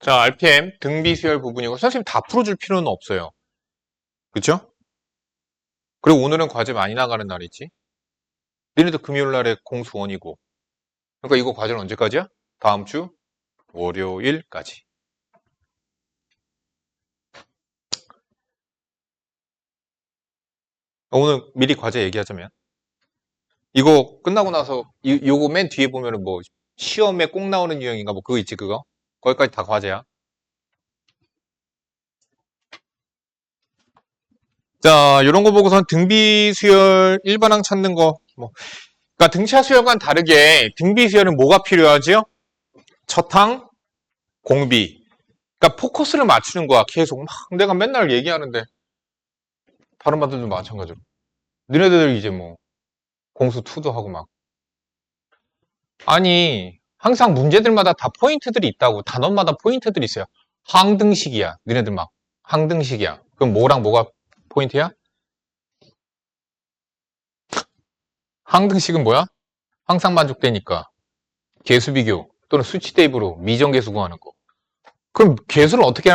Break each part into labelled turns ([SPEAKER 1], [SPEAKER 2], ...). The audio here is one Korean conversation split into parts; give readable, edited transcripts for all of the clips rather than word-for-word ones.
[SPEAKER 1] 자, RPM 등비 수열 부분이고 선생님 다 풀어줄 필요는 없어요. 그쵸? 그리고 오늘은 과제 많이 나가는 날이지. 내일도 금요일 날에 공수원이고. 그러니까 이거 과제는 언제까지야? 다음 주 월요일까지. 오늘 미리 과제 얘기하자면 이거 끝나고 나서 요거 맨 뒤에 보면은 뭐 시험에 꼭 나오는 유형인가 뭐 그거 있지 그거? 거기까지 다 과제야. 자, 이런 거 보고선 등비 수열 일반항 찾는 거 뭐. 그러니까 등차 수열과는 다르게 등비 수열은 뭐가 필요하지요? 첫항, 공비. 그러니까 포커스를 맞추는 거야. 계속 막 내가 맨날 얘기하는데 다른 반들도 마찬가지로. 너네들 이제 뭐 공수 투도 하고 막. 아니 항상 문제들마다 다 포인트들이 있다고. 단원마다 포인트들이 있어요. 항등식이야. 너네들 막 항등식이야. 그럼 뭐랑 뭐가 포인트야? 항등식은 뭐야? 항상 만족되니까 개수 비교 또는 수치 대입으로 미정계수 구하는 거. 그럼 개수를 어떻게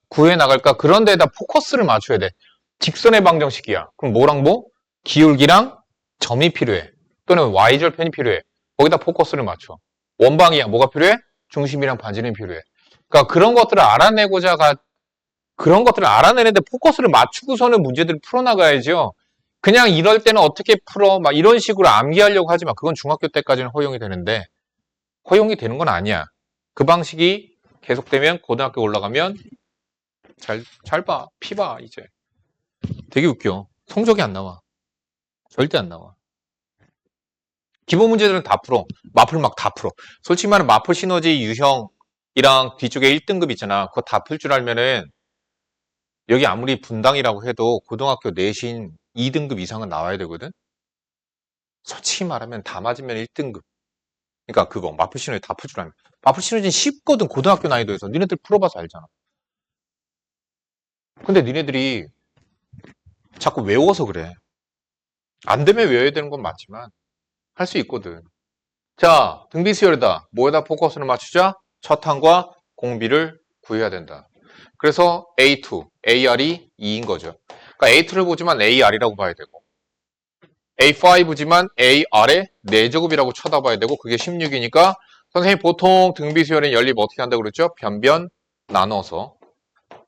[SPEAKER 1] 구해 나갈까? 그런 데에다 포커스를 맞춰야 돼. 직선의 방정식이야. 그럼 뭐랑 뭐? 기울기랑 점이 필요해. 또는 y절편이 필요해. 거기다 포커스를 맞춰. 원방이야. 뭐가 필요해? 중심이랑 반지름이 필요해. 그러니까 그런 것들을 그런 것들을 알아내는데 포커스를 맞추고서는 문제들을 풀어나가야죠. 그냥 이럴 때는 어떻게 풀어? 막 이런 식으로 암기하려고 하지 마. 그건 중학교 때까지는 허용이 되는데 허용이 되는 건 아니야. 그 방식이 계속되면 고등학교 올라가면 잘 봐. 피 봐, 이제. 되게 웃겨. 성적이 안 나와. 절대 안 나와. 기본 문제들은 다 풀어. 마플 막 다 풀어. 솔직히 말하면 마플 시너지 유형이랑 뒤쪽에 1등급 있잖아. 그거 다 풀 줄 알면은 여기 아무리 분당이라고 해도 고등학교 내신 2등급 이상은 나와야 되거든? 솔직히 말하면 다 맞으면 1등급. 그러니까 그거 마플 시너지 다 풀 줄 알면. 마플 시너지는 쉽거든. 고등학교 나이도에서. 니네들 풀어봐서 알잖아. 근데 니네들이 자꾸 외워서 그래. 안 되면 외워야 되는 건 맞지만 할 수 있거든. 자, 등비수열이다. 뭐에다 포커스를 맞추자? 첫항과 공비를 구해야 된다. 그래서 A2, AR이 2인 거죠. 그러니까 A2를 보지만 AR이라고 봐야 되고 A5지만 AR의 4제곱이라고 쳐다봐야 되고 그게 16이니까 선생님 보통 등비수열의 연립 어떻게 한다고 그랬죠? 변변 나눠서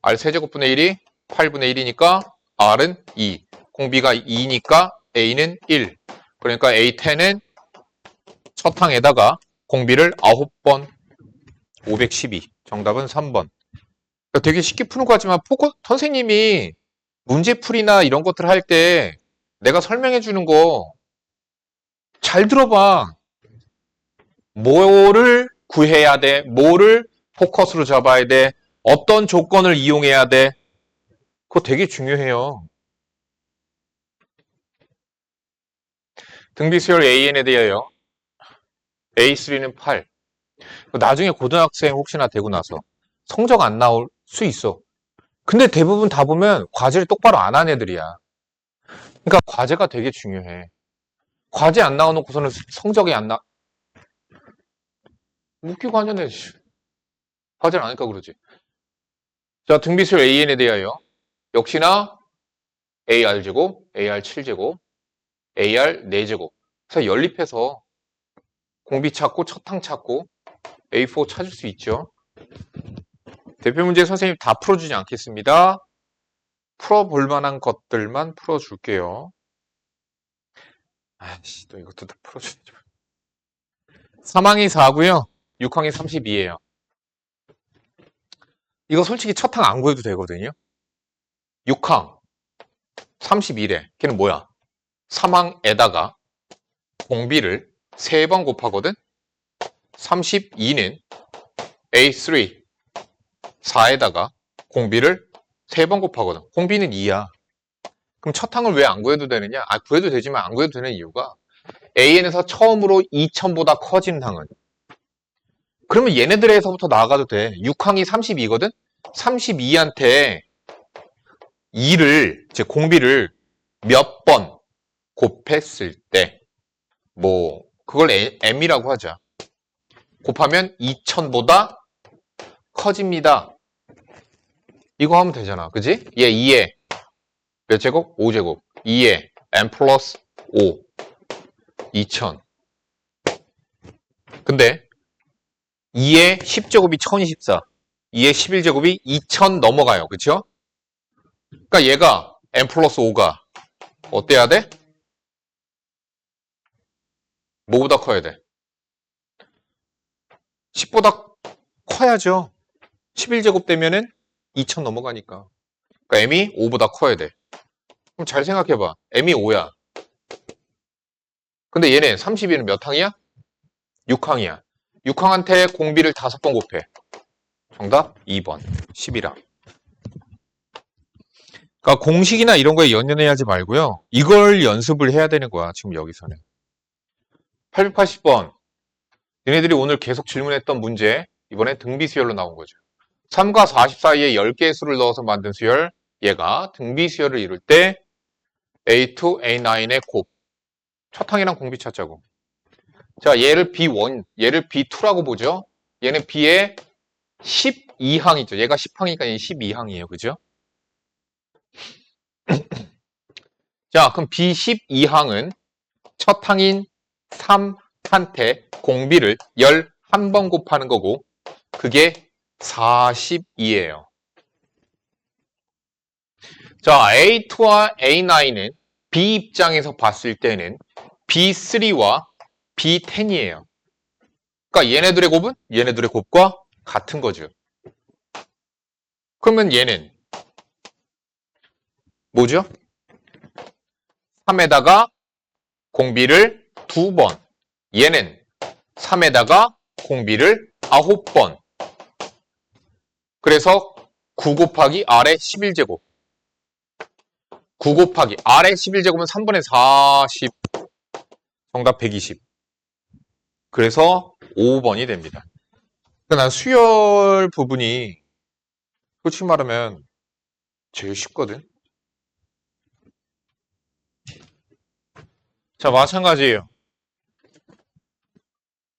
[SPEAKER 1] R 세제곱분의 1이 8분의 1이니까 R은 2, 공비가 2니까 A는 1. 그러니까 A10은 첫 항에다가 공비를 9번 512. 정답은 3번. 그러니까 되게 쉽게 푸는 것 같지만 선생님이 문제풀이나 이런 것들 할 때 내가 설명해 주는 거 잘 들어봐. 뭐를 구해야 돼? 뭐를 포커스로 잡아야 돼? 어떤 조건을 이용해야 돼? 그거 되게 중요해요. 등비수열 AN에 대하여 A3는 8. 나중에 고등학생 혹시나 되고 나서 성적 안 나올 수 있어. 근데 대부분 다 보면 과제를 똑바로 안 한 애들이야. 그러니까 과제가 되게 중요해. 과제 안 나와놓고서는 성적이 안 나. 웃기고 하냐네. 과제를 안 하니까 그러지. 자, 등비수열 AN에 대하여 역시나 AR제곱, AR7제곱, AR 4제곱. 그래서 연립해서 공비 찾고 첫항 찾고 A4 찾을 수 있죠. 대표 문제 선생님 다 풀어주지 않겠습니다. 풀어볼 만한 것들만 풀어줄게요. 아이씨, 또 이것도 다 풀어주지. 3항이 4고요. 6항이 32예요. 이거 솔직히 첫항 안 구해도 되거든요. 6항 32래. 걔는 뭐야? 3항에다가 공비를 3번 곱하거든. 32는 A3 4에다가 공비를 3번 곱하거든. 공비는 2야. 그럼 첫 항을 왜 안 구해도 되느냐? 구해도 되지만 안 구해도 되는 이유가 AN에서 처음으로 2000보다 커지는 항은 그러면 얘네들에서부터 나가도 돼. 6항이 32거든? 32한테 2를, 즉 공비를 몇 번 곱했을 때, 그걸 M이라고 하자. 곱하면 2000보다 커집니다. 이거 하면 되잖아. 그지? 얘 2에 몇 제곱? 5제곱. 2에 n 플러스 5. 2000. 근데 2에 10제곱이 1024. 2에 11제곱이 2000 넘어가요. 그쵸? 그러니까 얘가 n 플러스 5가 어때야 돼? 뭐보다 커야 돼? 10보다 커야죠. 11제곱 되면은 2000 넘어가니까. 그러니까 m이 5보다 커야 돼. 그럼 잘 생각해봐. m이 5야. 근데 얘네 32는 몇 항이야? 6항이야. 6항한테 공비를 5번 곱해. 정답 2번. 11항. 그러니까 공식이나 이런 거에 연연해하지 말고요. 이걸 연습을 해야 되는 거야. 지금 여기서는. 880번. 얘네들이 오늘 계속 질문했던 문제. 이번에 등비 수열로 나온 거죠. 3과 40 사이에 10개의 수를 넣어서 만든 수열. 얘가 등비 수열을 이룰 때 A2, A9의 곱. 첫 항이랑 공비 찾자고. 자, 얘를 B1, 얘를 B2라고 보죠. 얘는 B의 12항이죠. 얘가 10항이니까 얘 12항이에요. 그죠? 자, 그럼 B12항은 첫 항인 3한테 공비를 11번 곱하는 거고 그게 42예요. 자, A2와 A9은 B 입장에서 봤을 때는 B3와 B10이에요. 그러니까 얘네들의 곱은 얘네들의 곱과 같은 거죠. 그러면 얘는 뭐죠? 3에다가 공비를 2번. 얘는 3에다가 공비를 9번. 그래서 9 곱하기 R의 11제곱. 9 곱하기 R의 11제곱은 3분의 40. 정답 120. 그래서 5번이 됩니다. 난 수열 부분이 솔직히 말하면 제일 쉽거든. 자, 마찬가지예요.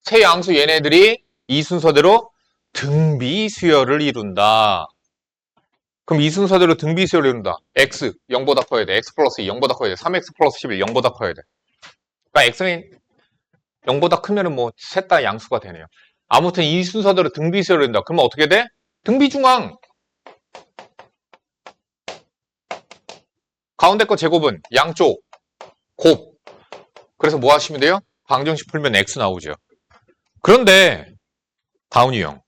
[SPEAKER 1] 세 양수 얘네들이 이 순서대로 등비 수열을 이룬다. 그럼 이 순서대로 등비 수열을 이룬다. x 0보다 커야 돼. x 플러스 2 0보다 커야 돼. 3x 플러스 11 0보다 커야 돼. 그러니까 x는 0보다 크면은 뭐 셋 다 양수가 되네요. 아무튼 이 순서대로 등비 수열을 이룬다. 그러면 어떻게 돼? 등비 중앙. 가운데 거 제곱은 양쪽 곱. 그래서 뭐 하시면 돼요? 방정식 풀면 x 나오죠. 그런데 다운 유형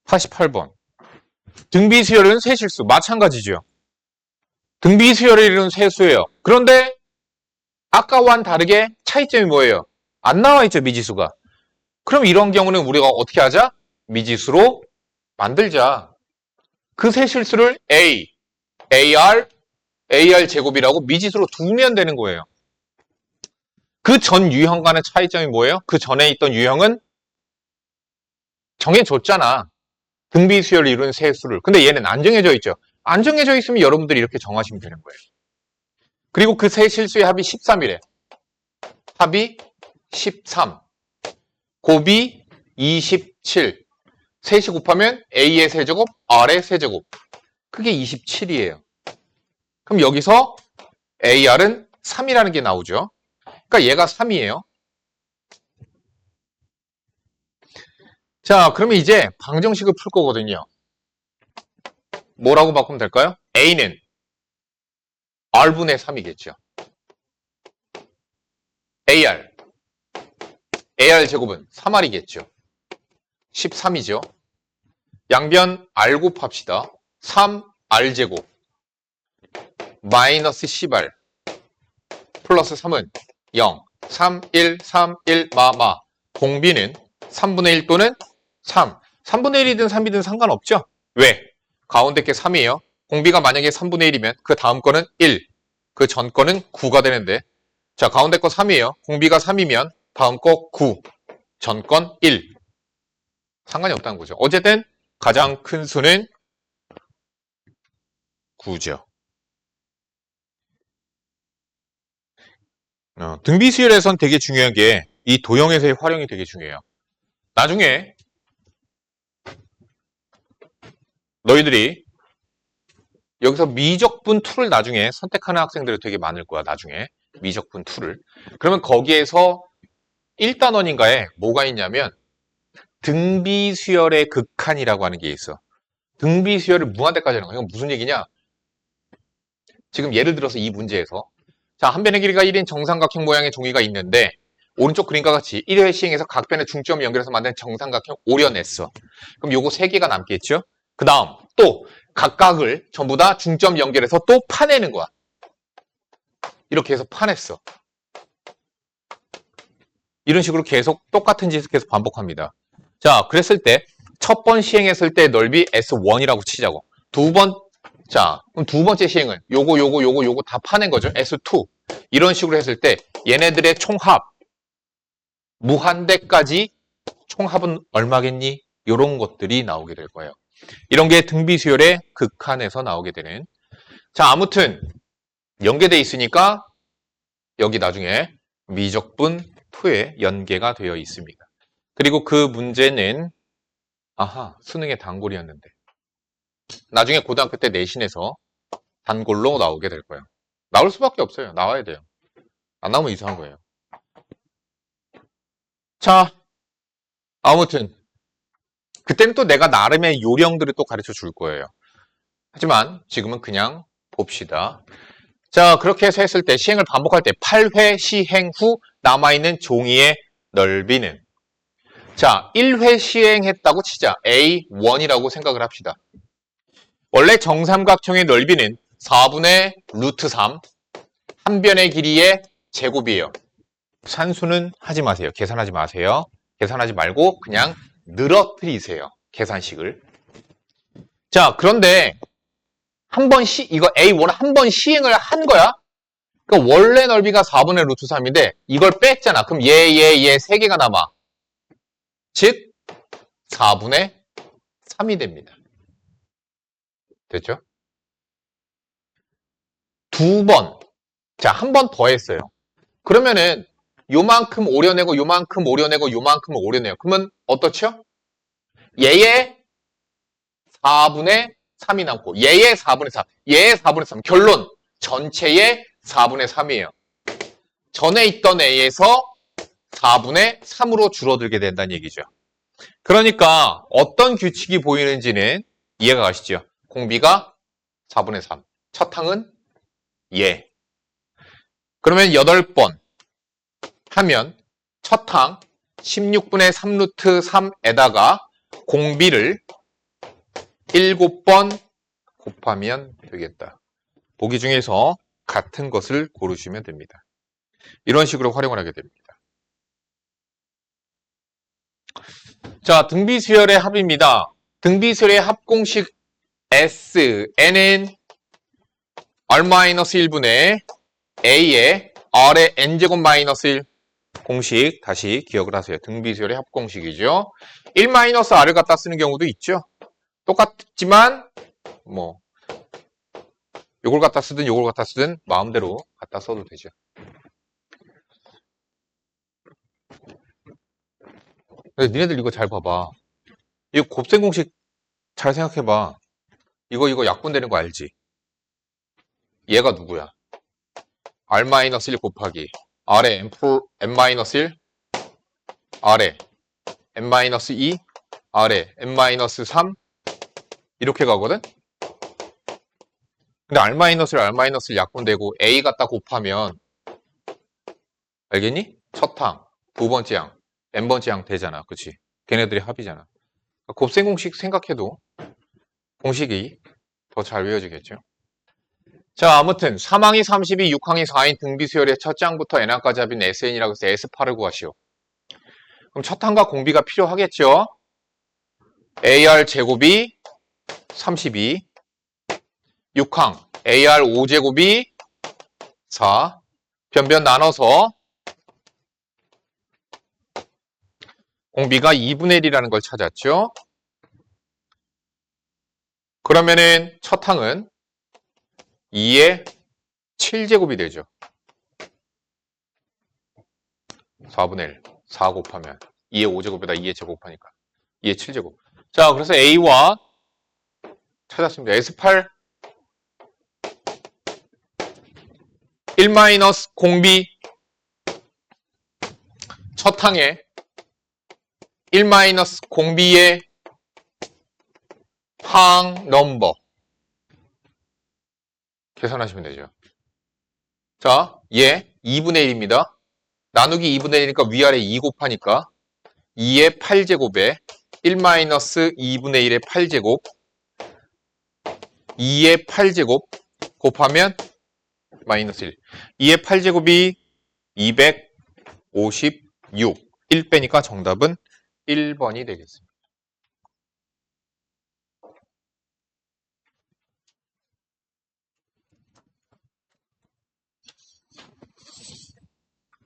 [SPEAKER 1] 88번 등비 수열은 세실수 마찬가지죠. 등비 수열을 이루는 세수예요. 그런데 아까와는 다르게 차이점이 뭐예요? 안 나와 있죠, 미지수가. 그럼 이런 경우는 우리가 어떻게 하자? 미지수로 만들자. 그 세실수를 A, AR, AR 제곱이라고 미지수로 두면 되는 거예요. 그 전 유형과는 차이점이 뭐예요? 그 전에 있던 유형은 정해줬잖아. 등비 수열을 이루는 세수를. 근데 얘는 안 정해져 있죠. 안 정해져 있으면 여러분들이 이렇게 정하시면 되는 거예요. 그리고 그 세 실수의 합이 13이래. 합이 13. 곱이 27. 셋이 곱하면 A의 세제곱, R의 세제곱. 그게 27이에요. 그럼 여기서 AR은 3이라는 게 나오죠. 그러니까 얘가 3이에요. 자, 그러면 이제 방정식을 풀 거거든요. 뭐라고 바꾸면 될까요? A는 R분의 3이겠죠. AR 제곱은 3R이겠죠. 13이죠. 양변 R 곱합시다. 3R 제곱 마이너스 10R 플러스 3은 0. 3, 1, 3, 1, 마마. 공비는 3분의 1 또는 3. 3분의 1이든 3이든 상관없죠? 왜? 가운데 게 3이에요. 공비가 만약에 3분의 1이면 그 다음 거는 1. 그 전 거는 9가 되는데 자, 가운데 거 3이에요. 공비가 3이면 다음 거 9. 전 건 1. 상관이 없다는 거죠. 어쨌든 가장 큰 수는 9죠. 등비수열에선 되게 중요한 게 이 도형에서의 활용이 되게 중요해요. 나중에 너희들이 여기서 미적분 2를 나중에 선택하는 학생들이 되게 많을 거야, 나중에. 미적분 2를. 그러면 거기에서 1단원인가에 뭐가 있냐면 등비수열의 극한이라고 하는 게 있어. 등비수열을 무한대까지 하는 거야. 이건 무슨 얘기냐? 지금 예를 들어서 이 문제에서 자, 한 변의 길이가 1인 정삼각형 모양의 종이가 있는데 오른쪽 그림과 같이 1회 시행해서 각 변의 중점을 연결해서 만든 정삼각형 오려냈어. 그럼 요거 3개가 남겠죠? 그 다음 또 각각을 전부 다 중점 연결해서 또 파내는 거야. 이렇게 해서 파냈어. 이런 식으로 계속 똑같은 짓을 계속 반복합니다. 자, 그랬을 때 첫 번 시행했을 때 넓이 S1이라고 치자고. 자, 그럼 두 번째 시행은 요거 다 파낸 거죠. S2. 이런 식으로 했을 때 얘네들의 총합 무한대까지 총합은 얼마겠니? 이런 것들이 나오게 될 거예요. 이런 게 등비수열의 극한에서 나오게 되는. 자, 아무튼 연계돼 있으니까 여기 나중에 미적분 2에 연계가 되어 있습니다. 그리고 그 문제는 수능의 단골이었는데 나중에 고등학교 때 내신에서 단골로 나오게 될 거예요. 나올 수밖에 없어요. 나와야 돼요. 안 나오면 이상한 거예요. 자, 아무튼 그때는 또 내가 나름의 요령들을 또 가르쳐 줄 거예요. 하지만 지금은 그냥 봅시다. 자, 그렇게 해서 했을 때 시행을 반복할 때 8회 시행 후 남아있는 종이의 넓이는 자, 1회 시행했다고 치자. A1이라고 생각을 합시다. 원래 정삼각형의 넓이는 4분의 루트 3 한 변의 길이의 제곱이에요. 산수는 하지 마세요. 계산하지 마세요. 계산하지 말고 그냥 늘어뜨리세요. 계산식을. 자, 그런데 이거 A1 한 번 시행을 한 거야. 그러니까 원래 넓이가 4분의 루트 3인데 이걸 뺐잖아. 그럼 얘 3개가 남아. 즉 4분의 3이 됩니다. 됐죠? 두 번. 자, 한 번 더 했어요. 그러면은 요만큼 오려내고 요만큼 오려내고 요만큼 오려내요. 그러면 어떻죠? 얘의 4분의 3이 남고 얘의 4분의 3, 얘의 4분의 3. 결론 전체의 4분의 3이에요. 전에 있던 A에서 4분의 3으로 줄어들게 된다는 얘기죠. 그러니까 어떤 규칙이 보이는지는 이해가 가시죠? 공비가 4분의 3, 첫 항은 얘. 그러면 8번 하면 첫 항 16분의 3 루트 3에다가 공비를 7번 곱하면 되겠다. 보기 중에서 같은 것을 고르시면 됩니다. 이런 식으로 활용을 하게 됩니다. 자, 등비수열의 합입니다. 등비수열의 합공식 Sn은 R-1분의 A의 R의 N제곱 마이너스 1 공식 다시 기억을 하세요. 등비수열의 합공식이죠. 1-R을 갖다 쓰는 경우도 있죠. 똑같지만 요걸 갖다 쓰든 요걸 갖다 쓰든 마음대로 갖다 써도 되죠. 니네들 이거 잘 봐봐. 이거 곱셈 공식 잘 생각해봐. 이거 약분되는 거 알지? 얘가 누구야? R-1 곱하기 R에 n-1 R에 n-2 R에 n-3 이렇게 가거든? 근데 R-를 약분되고 A 갖다 곱하면 알겠니? 첫 항, 두 번째 항, n번째 항 되잖아. 그치? 걔네들이 합이잖아. 곱셈 공식 생각해도 공식이 더 잘 외워지겠죠? 자, 아무튼 3항이 32, 6항이 4인 등비수열의 첫 장부터 n항까지 합인 SN이라고 해서 S8을 구하시오. 그럼 첫 항과 공비가 필요하겠죠? AR 제곱이 32, 6항 AR 5제곱이 4, 변변 나눠서 공비가 2분의 1이라는 걸 찾았죠? 그러면은 첫 항은 2의 7제곱이 되죠. 4분의 1, 4 곱하면 2의 5제곱에다 2의 제곱하니까 2의 7제곱. 자, 그래서 A와 찾았습니다. S8 1 공비 첫 항에 1 공비의 항 넘버 계산하시면 되죠. 자, 얘 2분의 1입니다. 나누기 2분의 1이니까 위아래 2 곱하니까 2의 8제곱에 1 2분의 1의 8제곱 2의 8제곱 곱하면 마이너스 1. 2의 8제곱이 256. 1 빼니까 정답은 1번이 되겠습니다.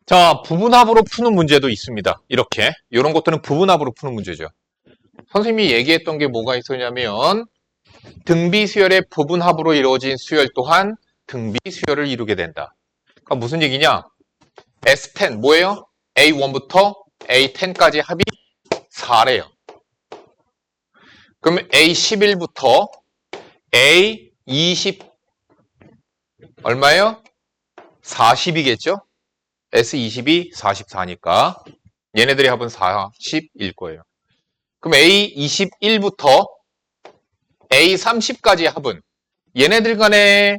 [SPEAKER 1] 자, 부분합으로 푸는 문제도 있습니다. 이렇게. 이런 것들은 부분합으로 푸는 문제죠. 선생님이 얘기했던 게 뭐가 있었냐면 등비수열의 부분합으로 이루어진 수열 또한 등비수열을 이루게 된다. 그러니까 무슨 얘기냐? S10 뭐예요? A1부터 A10까지 합이 4래요. 그럼 A11부터 A20 얼마예요? 40이겠죠? S20이 44니까 얘네들의 합은 40일 거예요. 그럼 A21부터 A30까지의 합은 얘네들 간의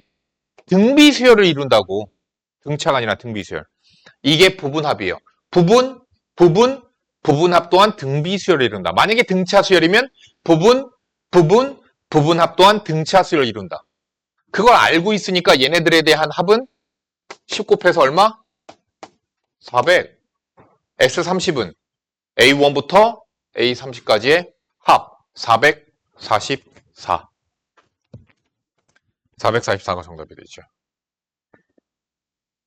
[SPEAKER 1] 등비수열을 이룬다고. 등차가 아니라 등비수열. 이게 부분합이에요. 부분합 또한 등비수열을 이룬다. 만약에 등차수열이면 부분합 또한 등차수열을 이룬다. 그걸 알고 있으니까 얘네들에 대한 합은 10 곱해서 얼마? 400. S30은 A1부터 A30까지의 합 444. 444가 정답이 되죠.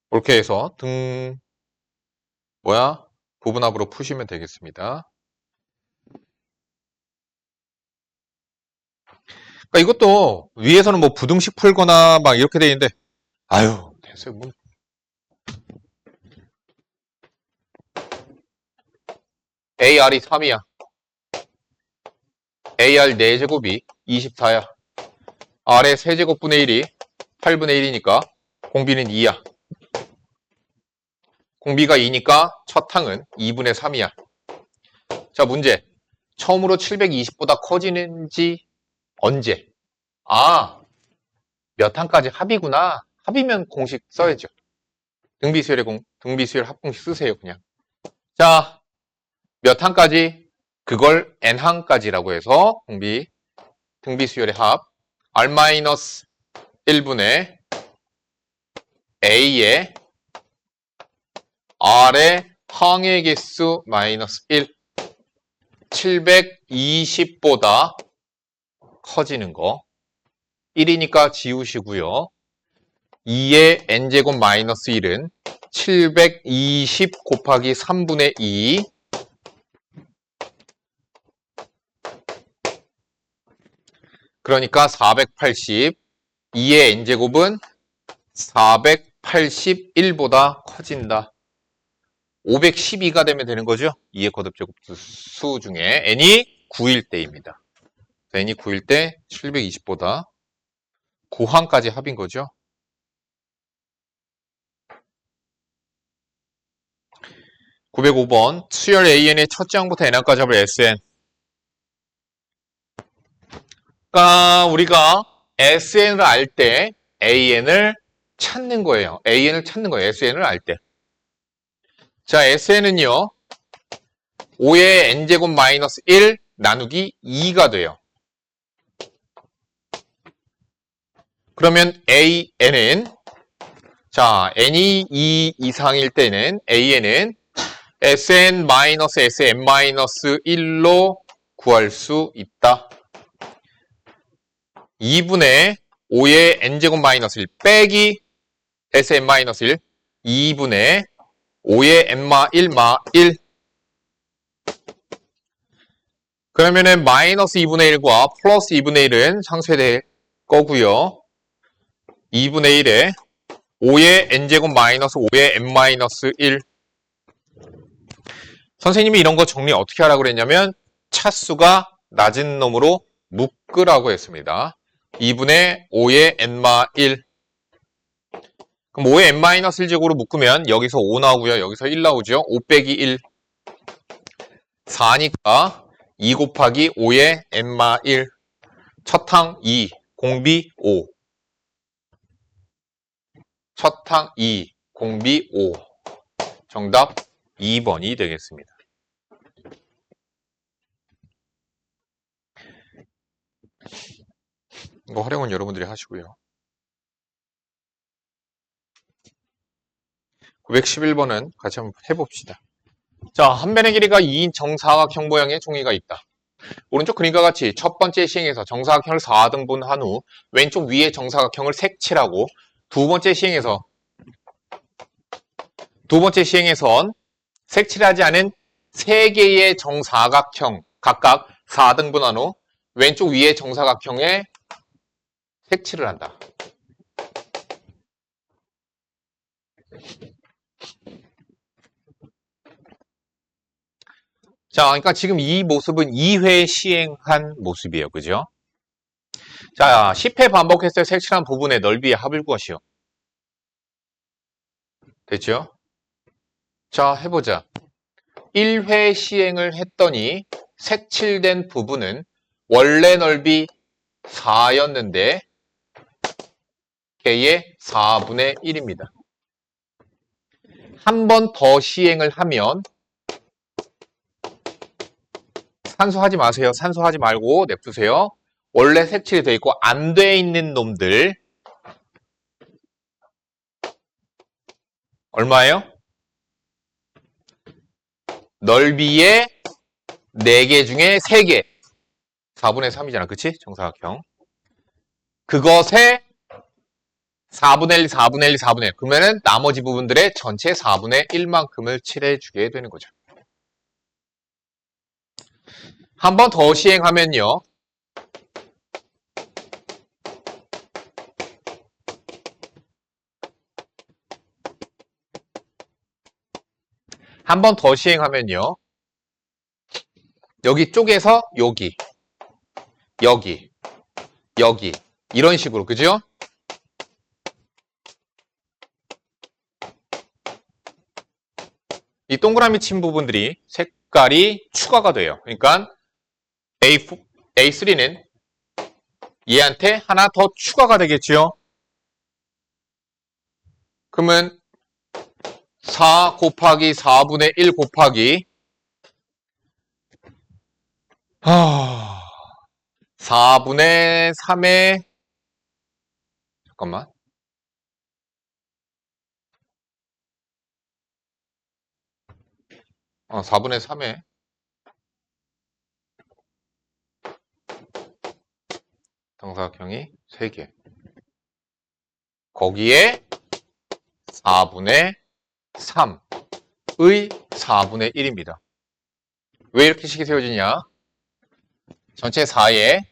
[SPEAKER 1] 그렇게 해서 부분합으로 푸시면 되겠습니다. 그러니까 이것도 위에서는 뭐 부등식 풀거나 막 이렇게 돼 있는데 아유 됐어요. 뭐. AR이 3이야. AR 4제곱이 24야. R의 세제곱분의 1이 8분의 1이니까 공비는 2야. 공비가 2니까 첫 항은 2분의 3이야. 자, 문제. 처음으로 720보다 커지는지 언제? 몇 항까지 합이구나. 합이면 공식 써야죠. 등비수열 합공식 쓰세요, 그냥. 자, 몇 항까지? 그걸 n항까지라고 해서 등비수열의 합 R-1분의 A의 R의 항의 개수 마이너스 1 720보다 커지는 거 1이니까 지우시고요. 2의 n제곱 마이너스 1은 720 곱하기 3분의 2 그러니까 480 2의 n제곱은 481보다 커진다. 512가 되면 되는 거죠. 2의 거듭제곱수 중에 n이 9일 때입니다. n이 9일 때 720보다 9항까지 합인 거죠. (905번) 수열 AN의 첫째 항부터 n항까지 합을 SN. 그러니까 우리가 SN을 알 때 AN을 찾는 거예요. AN을 찾는 거예요. SN을 알 때. 자, SN은요. 5의 n제곱 마이너스 1 나누기 2가 돼요. 그러면 AN은 자, n이 2 이상일 때는 AN은 SN 마이너스 SN 마이너스 1로 구할 수 있다. 2분의 5의 n제곱 마이너스 1 빼기 SN 마이너스 1 2분의 5의 n마 1마 1 그러면은 마이너스 2분의 1과 플러스 2분의 1은 상쇄될 거고요. 2분의 1에 5의 n제곱 마이너스 5의 n 마이너스 1 선생님이 이런 거 정리 어떻게 하라고 그랬냐면 차수가 낮은 놈으로 묶으라고 했습니다. 2분의 5의 n-1. 그럼 5의 n-1제곱으로 묶으면 여기서 5 나오고요. 여기서 1 나오죠. 5 빼기 1. 4니까 2 곱하기 5의 n-1. 첫항 2, 공비 5. 첫항 2, 공비 5. 정답 2번이 되겠습니다. 이거 활용은 여러분들이 하시고요. 911번은 같이 한번 해봅시다. 자, 한 변의 길이가 2인 정사각형 모양의 종이가 있다. 오른쪽 그림과 같이 첫 번째 시행에서 정사각형을 4등분한 후 왼쪽 위에 정사각형을 색칠하고 두 번째 시행에선 색칠하지 않은 3개의 정사각형 각각 4등분한 후 왼쪽 위에 정사각형에 색칠을 한다. 자, 그러니까 지금 이 모습은 2회 시행한 모습이에요. 그죠? 자, 10회 반복했을 때 색칠한 부분의 넓이의 합을 구하시오. 됐죠? 자, 해보자. 1회 시행을 했더니 색칠된 부분은 원래 넓이 4였는데 걔의 4분의 1입니다. 한 번 더 시행을 하면 산수하지 마세요. 산수하지 말고 냅두세요. 원래 색칠이 되어 있고 안 돼 있는 놈들 얼마예요? 넓이의 4개 중에 3개 4분의 3이잖아. 그치? 정사각형. 그것에 4분의 1, 4분의 1, 4분의 1. 그러면은 나머지 부분들의 전체 4분의 1만큼을 칠해주게 되는 거죠. 한 번 더 시행하면요. 한 번 더 시행하면요. 여기 쪽에서 여기, 여기, 여기 이런 식으로 그죠? 이 동그라미 친 부분들이 색깔이 추가가 돼요. 그러니까 A3는 얘한테 하나 더 추가가 되겠죠. 그러면 4 곱하기 4분의 1 곱하기 4분의 3의 잠깐만 4분의 3의 정사각형이 3개 거기에 4분의 3의 4분의 1입니다. 왜 이렇게 식이 세워지냐? 전체 4의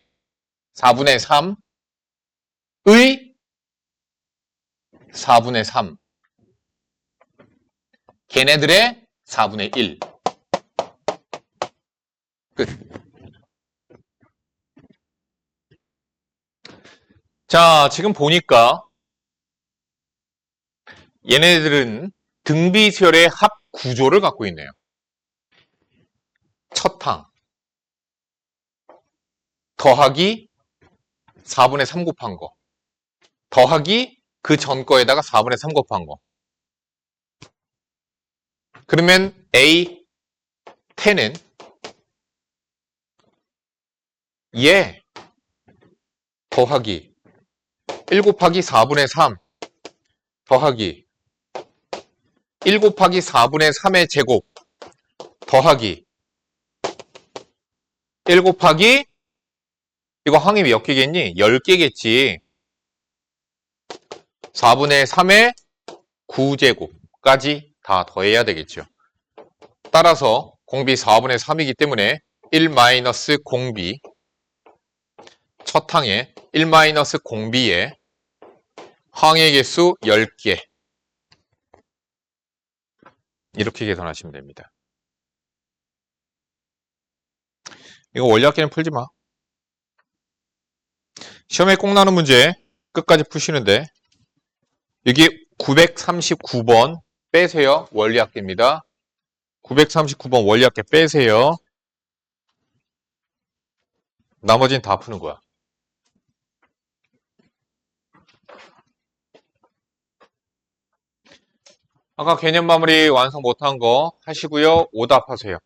[SPEAKER 1] 4분의 3의 4분의 3 걔네들의 4분의 1 끝. 자, 지금 보니까 얘네들은 등비수열의 합 구조를 갖고 있네요. 첫 항 더하기 4분의 3 곱한 거 더하기 그 전 거에다가 4분의 3 곱한 거 그러면 A10은 얘 더하기 1 곱하기 4분의 3 더하기 1 곱하기 4분의 3의 제곱 더하기 1 곱하기 이거 항이 몇 개겠니? 10개겠지. 4분의 3의 9제곱까지 다 더해야 되겠죠. 따라서 공비 4분의 3이기 때문에 1 마이너스 공비 첫 항에 1 마이너스 공비에 항의 개수 10개 이렇게 계산하시면 됩니다. 이거 원리학기는 풀지 마. 시험에 꼭 나오는 문제 끝까지 푸시는데 여기 939번 빼세요. 원리학계입니다. 939번 원리학계 빼세요. 나머지는 다 푸는 거야. 아까 개념 마무리 완성 못한 거 하시고요. 오답하세요.